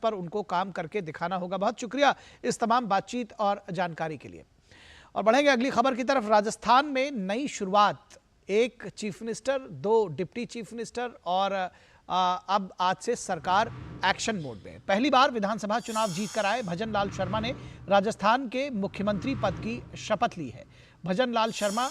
पर उनको काम करके दिखाना होगा। बहुत शुक्रिया इस तमाम बातचीत और जानकारी के लिए। और बढ़ेंगे अगली खबर की तरफ। राजस्थान में नई शुरुआत, एक chief minister, 2 deputy chief minister और अब आज से सरकार एक्शन मोड में। पहली बार विधानसभा चुनाव जीतकर आए भजन लाल शर्मा ने राजस्थान के मुख्यमंत्री पद की शपथ ली है। भजन लाल शर्मा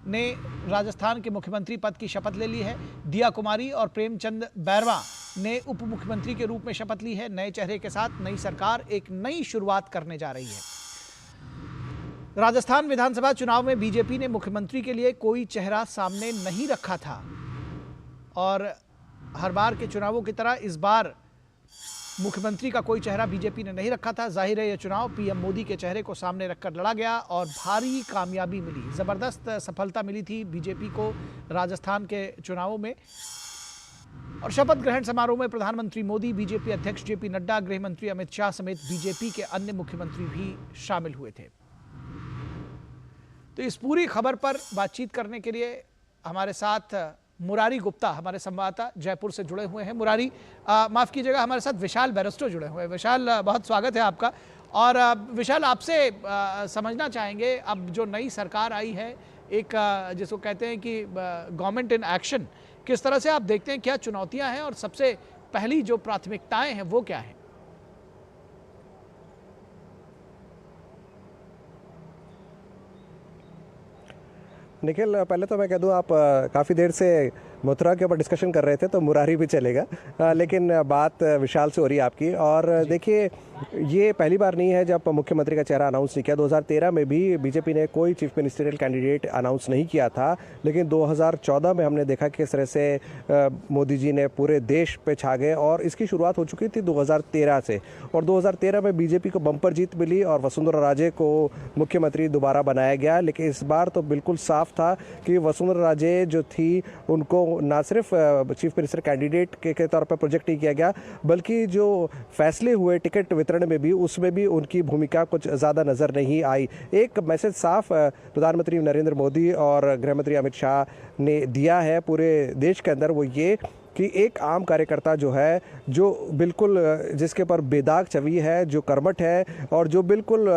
ने राजस्थान के मुख्यमंत्री पद की शपथ ले ली है। दिया कुमारी और प्रेमचंद बैरवा ने उप मुख्यमंत्री के रूप में शपथ ली है। नए चेहरे के साथ नई सरकार एक नई शुरुआत करने जा रही है। राजस्थान विधानसभा चुनाव में बीजेपी ने मुख्यमंत्री के लिए कोई चेहरा सामने नहीं रखा था और हर बार के चुनावों की तरह इस बार मुख्यमंत्री का कोई चेहरा बीजेपी ने नहीं रखा था। जाहिर है यह चुनाव पीएम मोदी के चेहरे को सामने रखकर लड़ा गया और भारी कामयाबी मिली, जबरदस्त सफलता मिली थी बीजेपी को राजस्थान के चुनावों में। और शपथ ग्रहण समारोह में प्रधानमंत्री मोदी, बीजेपी अध्यक्ष जेपी नड्डा, गृह मंत्री अमित शाह समेत बीजेपी के अन्य मुख्यमंत्री भी शामिल हुए थे। तो इस पूरी खबर पर बातचीत करने के लिए हमारे साथ मुरारी गुप्ता, हमारे संवाददाता जयपुर से जुड़े हुए हैं। मुरारी, माफ कीजिएगा, हमारे साथ विशाल बैरिस्टो जुड़े हुए हैं। विशाल, बहुत स्वागत है आपका। और विशाल, आपसे समझना चाहेंगे, अब जो नई सरकार आई है, एक जिसको कहते हैं कि गवर्नमेंट इन एक्शन, किस तरह से आप देखते हैं, क्या चुनौतियां हैं और सबसे पहली जो प्राथमिकताएं हैं वो क्या है? निखिल, पहले तो मैं कह दूं, आप काफ़ी देर से मथुरा के ऊपर डिस्कशन कर रहे थे तो मुरारी भी चलेगा, लेकिन बात विशाल से हो रही है आपकी। और देखिए, ये पहली बार नहीं है जब मुख्यमंत्री का चेहरा अनाउंस नहीं किया। 2013 में भी बीजेपी ने कोई चीफ मिनिस्टरियल कैंडिडेट अनाउंस नहीं किया था, लेकिन 2014 में हमने देखा कि इस तरह से मोदी जी ने पूरे देश पे छा गए और इसकी शुरुआत हो चुकी थी 2013 से। और 2013 में बीजेपी को बम्पर जीत मिली और वसुंधरा राजे को मुख्यमंत्री दोबारा बनाया गया। लेकिन इस बार तो बिल्कुल साफ था कि वसुंधरा राजे जो थी, उनको ना सिर्फ चीफ मिनिस्टर कैंडिडेट के तौर पर प्रोजेक्ट नहीं किया गया, बल्कि जो फैसले हुए टिकट वितरण में भी, उसमें भी उनकी भूमिका कुछ ज़्यादा नज़र नहीं आई। एक मैसेज साफ प्रधानमंत्री नरेंद्र मोदी और गृह मंत्री अमित शाह ने दिया है पूरे देश के अंदर, वो ये कि एक आम कार्यकर्ता जो है, जो बिल्कुल जिसके ऊपर बेदाग छवि है, जो कर्मठ है और जो बिल्कुल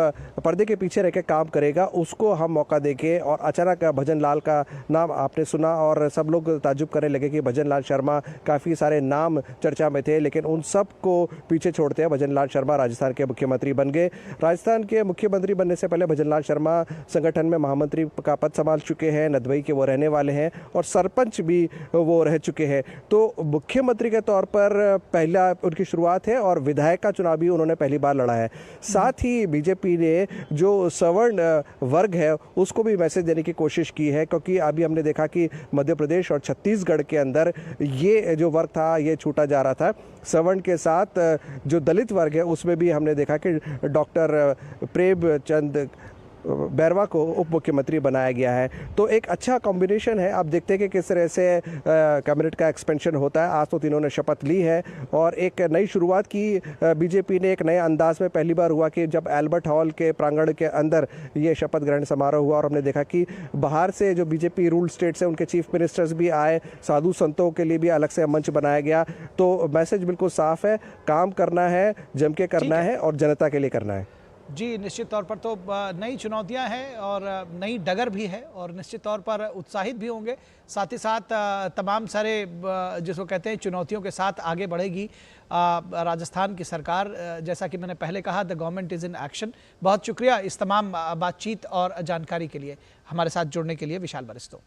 पर्दे के पीछे रह के काम करेगा, उसको हम मौका देके। और अचानक भजन लाल का नाम आपने सुना और सब लोग ताज्जुब करने लगे कि भजन लाल शर्मा, काफ़ी सारे नाम चर्चा में थे, लेकिन उन सब को पीछे छोड़ते हैं भजन लाल शर्मा राजस्थान के मुख्यमंत्री बन गए। राजस्थान के मुख्यमंत्री बनने से पहले भजन लाल शर्मा संगठन में महामंत्री का पद संभाल चुके हैं, नदबई के वो रहने वाले हैं और सरपंच भी वो रह चुके हैं। तो मुख्यमंत्री के तौर पर पहला उनकी शुरुआत है और विधायक का चुनाव भी उन्होंने पहली बार लड़ा है। साथ ही बीजेपी ने जो सवर्ण वर्ग है उसको भी मैसेज देने की कोशिश की है, क्योंकि अभी हमने देखा कि मध्य प्रदेश और छत्तीसगढ़ के अंदर ये जो वर्ग था ये छूटा जा रहा था। सवर्ण के साथ जो दलित वर्ग है उसमें भी हमने देखा कि डॉक्टर प्रेमचंद बैरवा को उप मुख्यमंत्री बनाया गया है। तो एक अच्छा कॉम्बिनेशन है। आप देखते हैं कि किस तरह से कैबिनेट का एक्सपेंशन होता है। आज तो तीनों ने शपथ ली है और एक नई शुरुआत की बीजेपी ने। एक नए अंदाज में पहली बार हुआ कि जब एल्बर्ट हॉल के प्रांगण के अंदर ये शपथ ग्रहण समारोह हुआ और हमने देखा कि बाहर से जो बीजेपी रूल स्टेट से उनके चीफ मिनिस्टर्स भी आए, साधु संतों के लिए भी अलग से मंच बनाया गया। तो मैसेज बिल्कुल साफ है, काम करना है, जम के करना है और जनता के लिए करना है। जी, निश्चित तौर पर तो नई चुनौतियां हैं और नई डगर भी है और निश्चित तौर पर उत्साहित भी होंगे। साथ ही साथ तमाम सारे जिसको कहते हैं चुनौतियों के साथ आगे बढ़ेगी राजस्थान की सरकार। जैसा कि मैंने पहले कहा, the government is in action. बहुत शुक्रिया इस तमाम बातचीत और जानकारी के लिए, हमारे साथ जुड़ने के लिए विशाल बैरिस्टो।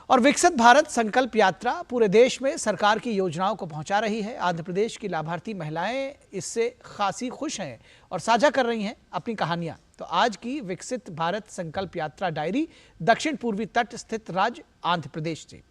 और विकसित भारत संकल्प यात्रा पूरे देश में सरकार की योजनाओं को पहुंचा रही है। आंध्र प्रदेश की लाभार्थी महिलाएं इससे खासी खुश हैं और साझा कर रही हैं अपनी कहानियां। तो आज की विकसित भारत संकल्प यात्रा डायरी दक्षिण पूर्वी तट स्थित राज्य आंध्र प्रदेश से।